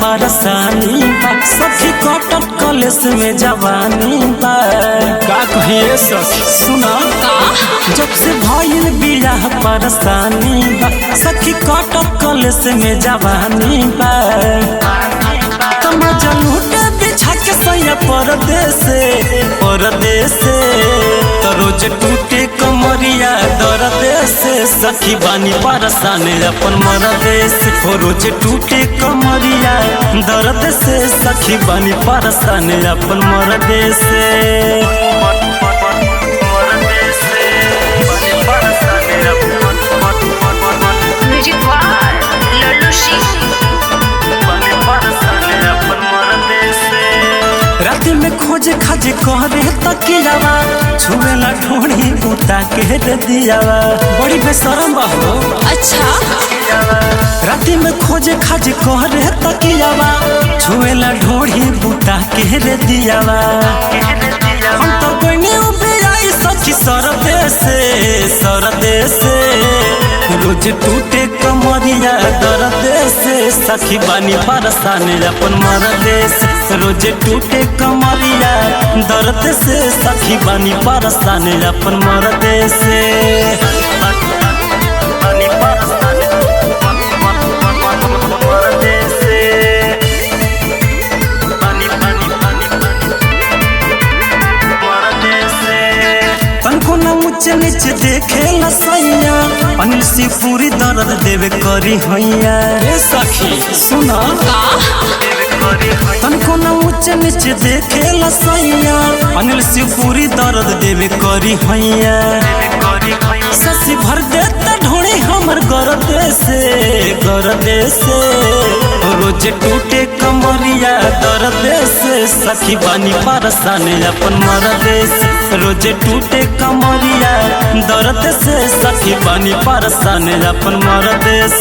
परेशानी बा सखी कटत कलेस में जवानी बा। का कहिए सखी सुना जब से भइल बियाह परेशानी बा सखी कटत कलेस में जवानी बा। तमाजा लूटे बिछा के सैया परदेस तो रोज टूटे कमरिया दर्द से सखी बानी परेशान अपन मरदेस। हो रोज टूटे कमरिया दर्द से सखी बानी परेशान अपन मरदेस। राति में खोजे खाजे कहरे तकियावा छुएला ढोड़ी उता के दे दियावा। बड़ी बेशरम बा हो। अच्छा राति में खोजे खाजे कहरे तकियावा छुएला ढोड़ी उता के दे दियावा। हम तो बने उबियाई सखी सरदे से रोज टूटे कमरिया दर्द से सखी बानी परेशान अपन मरदेस। रोज टूटे कमरिया दर्द से सखी बानी परेशान अपन मरदेस। तनको न ऊंचे नीचे देखे लसैया अनिल से पूरी दर्द देवे करी हैया। सखी सुना तनको न ऊंचे नीचे देखे लसैया अनिल से पूरी दर्द देवे करी हैया। ससी भर देता ढोड़ी हमर गरदे से रोज टूटे कमरिया दर्द से सखी बानी परेशान अपन मरदेस। रोज टूटे कमरिया दर्द से सखी बानी परेशान अपन मरदेस।